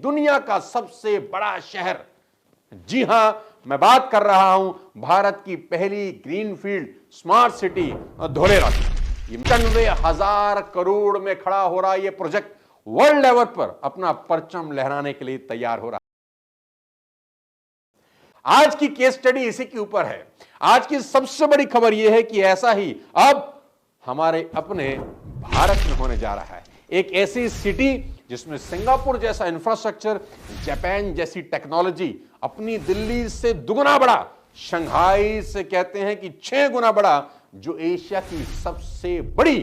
दुनिया का सबसे बड़ा शहर। जी हां, मैं बात कर रहा हूं भारत की पहली ग्रीनफील्ड स्मार्ट सिटी धोलेरा की। ये 95,000 करोड़ में खड़ा हो रहा यह प्रोजेक्ट वर्ल्ड लेवल पर अपना परचम लहराने के लिए तैयार हो रहा है। आज की केस स्टडी इसी के ऊपर है। आज की सबसे बड़ी खबर यह है कि ऐसा ही अब हमारे अपने भारत में होने जा रहा है। एक ऐसी सिटी जिसमें सिंगापुर जैसा इंफ्रास्ट्रक्चर, जापान जैसी टेक्नोलॉजी, अपनी दिल्ली से दुगना बड़ा, शंघाई से कहते हैं कि 6 गुना बड़ा, जो एशिया की सबसे बड़ी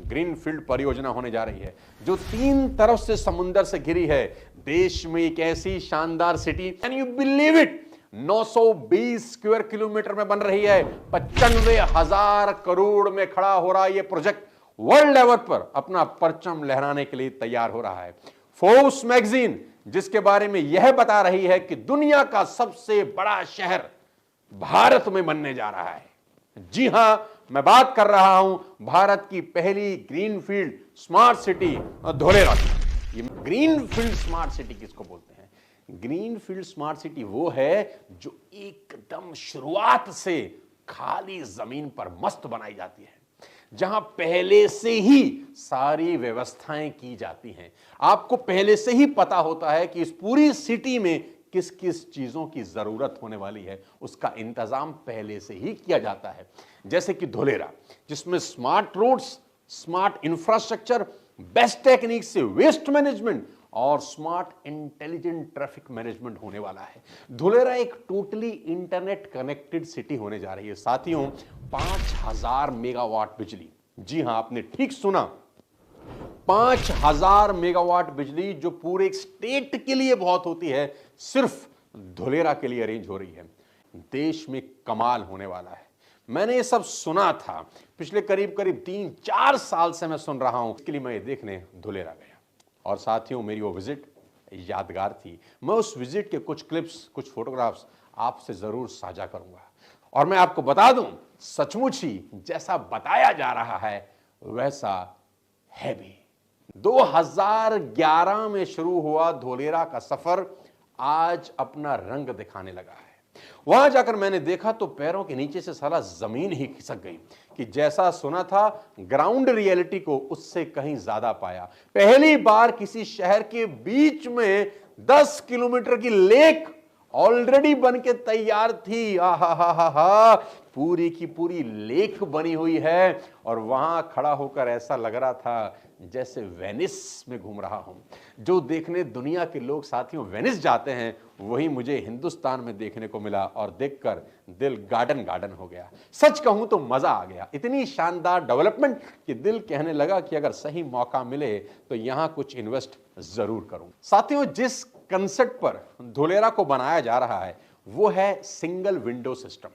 ग्रीनफील्ड परियोजना होने जा रही है, जो 3 तरफ से समुद्र से घिरी है। देश में एक ऐसी शानदार city, can you believe it, 920 square kilometre में बन रही है। 95,000 करोड़ में खड़ा हो रहा यह प्रोजेक्ट वर्ल्ड लेवल पर अपना परचम लहराने के लिए तैयार हो रहा है। फोर्ब्स मैगजीन जिसके बारे में यह बता रही है कि दुनिया का सबसे बड़ा शहर भारत में बनने जा रहा है। जी हां, मैं बात कर रहा हूं भारत की पहली ग्रीनफील्ड स्मार्ट सिटी धोलेरा की। ये ग्रीनफील्ड स्मार्ट सिटी किसको बोलते हैं? ग्रीनफील्ड स्मार्ट सिटी वो है जो एकदम शुरुआत से खाली जमीन पर मस्त बनाई जाती है, जहां पहले से ही सारी व्यवस्थाएं की जाती हैं। आपको पहले से ही पता होता है कि इस पूरी सिटी में किस किस चीजों की जरूरत होने वाली है, उसका इंतजाम पहले से ही किया जाता है। जैसे कि धोलेरा, जिसमें smart roads, smart infrastructure, best technique से वेस्ट मैनेजमेंट और स्मार्ट इंटेलिजेंट ट्रैफिक मैनेजमेंट होने वाला है। धोलेरा एक टोटली इंटरनेट कनेक्टेड सिटी होने जा रही है। साथियों, 5,000 मेगावाट बिजली, जी हां, आपने ठीक सुना, 5,000 मेगावाट बिजली, जो पूरे एक स्टेट के लिए बहुत होती है, सिर्फ धोलेरा के लिए अरेंज हो रही है। देश में कमाल होने वाला है। मैंने ये सब सुना था, पिछले करीब 3-4 साल से मैं सुन रहा हूं। इसके लिए मैं ये देखने धोलेरा गया और साथियों, मेरी वो विजिट यादगार थी। मैं उस विजिट के कुछ क्लिप्स, कुछ फोटोग्राफ्स आपसे जरूर साझा करूंगा और मैं आपको बता दूं, सचमुच ही जैसा बताया जा रहा है वैसा है भी। 2011 में शुरू हुआ धोलेरा का सफर आज अपना रंग दिखाने लगा है। वहां जाकर मैंने देखा तो पैरों के नीचे से साला जमीन ही खिसक गई कि जैसा सुना था ग्राउंड रियलिटी को उससे कहीं ज्यादा पाया। पहली बार किसी शहर के बीच में 10 किलोमीटर की लेक ऑलरेडी बन के तैयार थी। आहा, पूरी की पूरी लेक बनी हुई है और वहां खड़ा होकर ऐसा लग रहा था जैसे वेनिस में घूम रहा हूं। जो देखने दुनिया के लोग साथियों वेनिस जाते हैं, वही मुझे हिंदुस्तान में देखने को मिला और देखकर दिल गार्डन गार्डन हो गया। सच कहूं तो मजा आ गया। इतनी शानदार डेवलपमेंट कि दिल कहने लगा कि अगर सही मौका मिले तो यहां कुछ इन्वेस्ट जरूर करूं। साथियों, जिस कंसेप्ट पर धोलेरा को बनाया जा रहा है वो है सिंगल विंडो सिस्टम,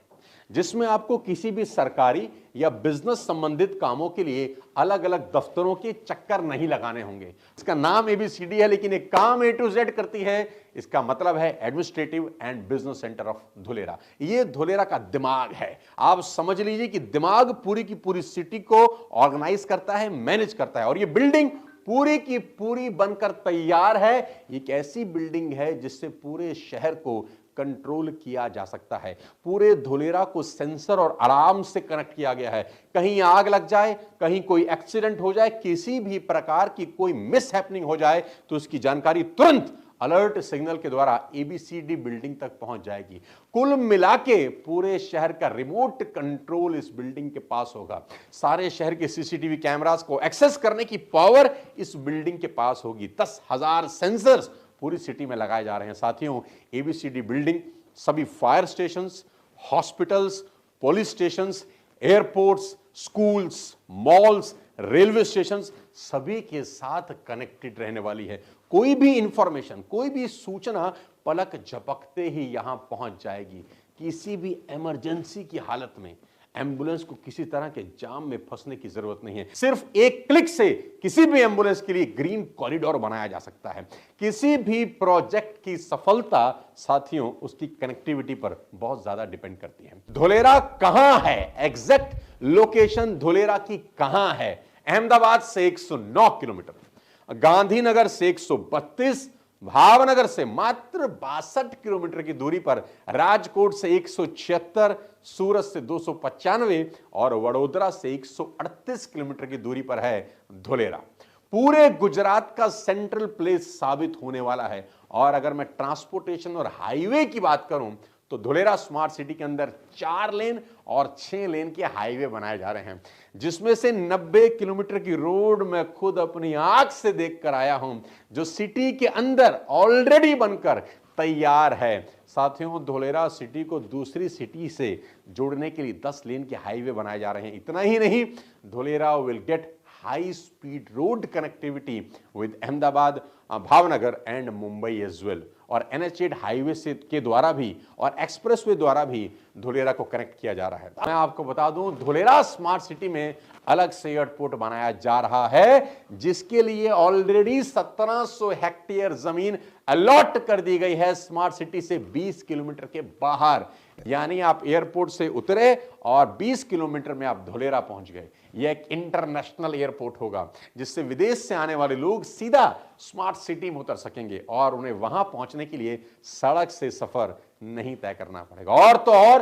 जिसमें आपको किसी भी सरकारी या बिजनेस संबंधित कामों के लिए अलग अलग दफ्तरों के चक्कर नहीं लगाने होंगे। इसका नाम ABCD है, लेकिन एक काम A to Z करती है। इसका मतलब है administrative and business centre of Dholera. ये धोलेरा का दिमाग है। आप समझ लीजिए कि दिमाग पूरी की पूरी सिटी को ऑर्गेनाइज करता है, मैनेज करता है। और ये बिल्डिंग पूरी की पूरी बनकर तैयार है। एक ऐसी बिल्डिंग है जिससे पूरे शहर को कंट्रोल किया जा सकता है। पूरे धोलेरा को सेंसर और अलार्म से कनेक्ट किया गया है। कहीं आग लग जाए, कहीं कोई एक्सीडेंट हो जाए, किसी भी प्रकार की कोई मिस हैपनिंग हो जाए तो उसकी जानकारी तुरंत अलर्ट सिग्नल के द्वारा ABCD बिल्डिंग तक पहुंच जाएगी। कुल मिलाके पूरे शहर का रिमोट कंट्रोल इस बिल्डिंग के पास होगा। सारे शहर के CCTV कैमरास को एक्सेस करने की पावर इस बिल्डिंग के पास होगी। 10,000 सेंसर्स पूरी सिटी में लगाए जा रहे हैं। साथियों, ABCD बिल्डिंग सभी fire stations, hospitals, police stations, airports, schools, malls, railway stations सभी के साथ कनेक्टेड रहने वाली है। कोई भी इंफॉर्मेशन, कोई भी सूचना पलक झपकते ही यहां पहुंच जाएगी। किसी भी इमरजेंसी की हालत में एम्बुलेंस को किसी तरह के जाम में फंसने की जरूरत नहीं है। सिर्फ एक क्लिक से किसी भी एम्बुलेंस के लिए ग्रीन कॉरिडोर बनाया जा सकता है। किसी भी प्रोजेक्ट की सफलता साथियों उसकी कनेक्टिविटी पर बहुत ज्यादा डिपेंड करती है। धोलेरा कहां है? एग्जैक्ट लोकेशन धोलेरा की कहां है? अहमदाबाद से 109 किलोमीटर, गांधीनगर से 132, भावनगर से मात्र 62 किलोमीटर की दूरी पर, राजकोट से 176, सूरत से 295 और वडोदरा से 138 किलोमीटर की दूरी पर है धुलेरा। पूरे गुजरात का सेंट्रल प्लेस साबित होने वाला है। और अगर मैं ट्रांसपोर्टेशन और हाईवे की बात करूं तो धुलेरा स्मार्ट सिटी के अंदर 4 लेन और 6 लेन के हाईवे बनाए जा रहे हैं, जिसमें से 90 किलोमीटर की रोड मैं खुद अपनी आंख से देख कर आया हूं, जो सिटी के अंदर ऑलरेडी बनकर तैयार है। साथियों, धुलेरा सिटी को दूसरी सिटी से जोड़ने के लिए 10 लेन के हाईवे बनाए जा रहे हैं। इतना ही नहीं, Dholera will get high speed road connectivity with Ahmedabad, Bhavnagar and Mumbai as well. और NH8 हाईवे से के द्वारा भी और एक्सप्रेसवे द्वारा भी धुलेरा को कनेक्ट किया जा रहा है। मैं आपको बता दूं, धुलेरा स्मार्ट सिटी में अलग से एयरपोर्ट बनाया जा रहा है, जिसके लिए ऑलरेडी 1700 हेक्टेयर जमीन अलॉट कर दी गई है स्मार्ट सिटी से 20 किलोमीटर के बाहर। यानी आप एयरपोर्ट से उतरे और 20 किलोमीटर में आप धुलेरा पहुंच गए। यह एक इंटरनेशनल एयरपोर्ट होगा, जिससे विदेश से आने वाले लोग सीधा स्मार्ट सिटी में उतर सकेंगे और उन्हें वहां पहुंचने के लिए सड़क से सफर नहीं तय करना पड़ेगा। और तो और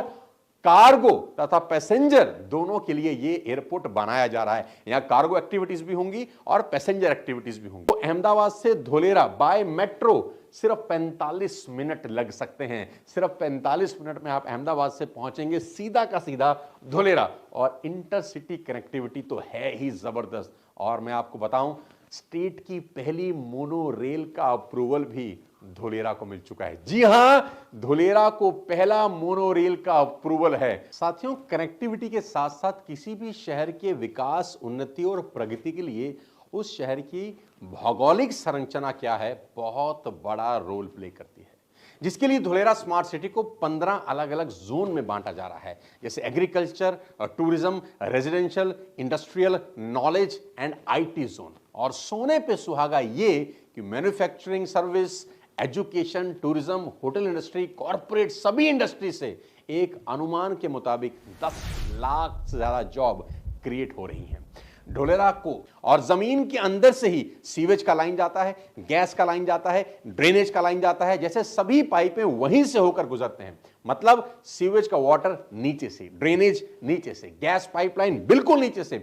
कार्गो तथा पैसेंजर दोनों के लिए यह एयरपोर्ट बनाया जा रहा है। यहां कार्गो एक्टिविटीज भी होंगी और पैसेंजर एक्टिविटीज भी होंगी। तो अहमदाबाद से धुलेरा बाय मेट्रो सिर्फ 45 मिनट लग सकते हैं। सिर्फ 45 मिनट में आप अहमदाबाद से पहुंचेंगे सीधा का सीधा धुलेरा। और इंटरसिटी कनेक्टिविटी तो है ही जबरदस्त। और मैं आपको बताऊं, स्टेट की पहली मोनो रेल का अप्रूवल भी धुलेरा को मिल चुका है। जी हां, धुलेरा को पहला मोनो रेल का अप्रूवल है। साथियों, कनेक्टिविटी के साथ साथ किसी भी शहर के विकास, उन्नति और प्रगति के लिए उस शहर की भौगोलिक संरचना क्या है, बहुत बड़ा रोल प्ले करती है, जिसके लिए धुलेरा स्मार्ट सिटी को 15 अलग अलग जोन में बांटा जा रहा है, जैसे agriculture, tourism, residential, industrial, knowledge and IT zone. और सोने पे सुहागा ये कि manufacturing, service, education, tourism, hotel industry, corporate, सभी इंडस्ट्री से एक अनुमान के मुताबिक 10 लाख से ज्यादा जॉब क्रिएट हो रही हैं धुलेरा को। और जमीन के अंदर से ही सीवेज का लाइन जाता है, गैस का लाइन जाता है, ड्रेनेज का लाइन जाता है, जैसे सभी पाइपें वहीं से होकर गुजरते हैं। मतलब सीवेज का वाटर नीचे से, ड्रेनेज नीचे से, गैस पाइपलाइन बिल्कुल नीचे से।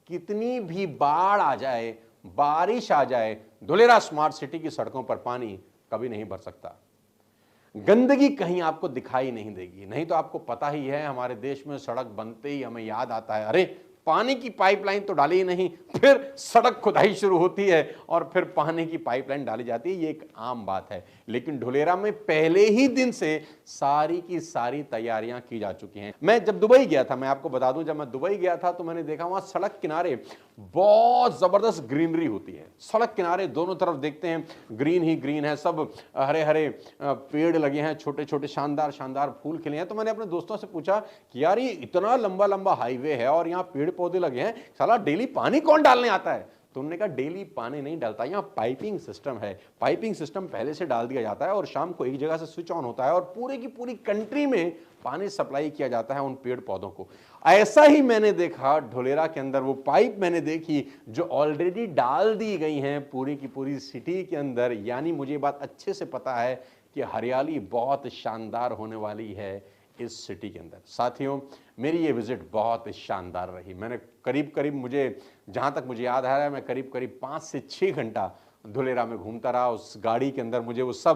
कितनी भी बाढ़ आ जाए, बारिश आ जाए, धुलेरा स्मार्ट सिटी की सड़कों पर पानी कभी नहीं भर सकता। गंदगी कहीं आपको दिखाई नहीं देगी। नहीं तो आपको पता ही है, हमारे देश में सड़क बनते ही हमें याद आता है, अरे पानी की पाइपलाइन तो डाली ही नहीं, फिर सड़क खुदाई शुरू होती है और फिर पानी की पाइपलाइन डाली जाती है। ये एक आम बात है। लेकिन धुलेरा में पहले ही दिन से सारी की सारी तैयारियां की जा चुकी हैं। मैं जब दुबई गया था, मैं आपको बता दूं, जब मैं दुबई गया था तो मैंने देखा वहां सड़क किनारे बहुत जबरदस्त ग्रीनरी होती है। सड़क किनारे दोनों तरफ देखते हैं ग्रीन ही ग्रीन है, सब हरे हरे पेड़ लगे हैं, छोटे छोटे शानदार शानदार फूल खिले हैं। तो मैंने अपने दोस्तों से पूछा कि यार ये इतना लंबा लंबा हाईवे है और यहाँ पेड़ पौधे लगे हैं, साला डेली पानी कौन डालने आता है? तो उन्होंने कहा डेली पानी नहीं डालता, यहाँ पाइपिंग सिस्टम है। पाइपिंग सिस्टम पहले से डाल दिया जाता है और शाम को एक जगह से स्विच ऑन होता है और पूरे की पूरी कंट्री में पानी सप्लाई किया जाता है उन पेड़ पौधों को। ऐसा ही मैंने देखा धुलेरा के अंदर, वो पाइप मैंने देखी जो ऑलरेडी डाल दी गई हैं पूरी की पूरी सिटी के अंदर। यानी मुझे बात अच्छे से पता है कि हरियाली बहुत शानदार होने वाली है इस सिटी के अंदर। साथियों, मेरी ये विजिट बहुत शानदार रही। मैंने करीब करीब, मुझे जहाँ तक मुझे याद आ रहा है, मैं करीब करीब 5 से 6 घंटा धुलेरा में घूमता रहा। उस गाड़ी के अंदर मुझे वो सब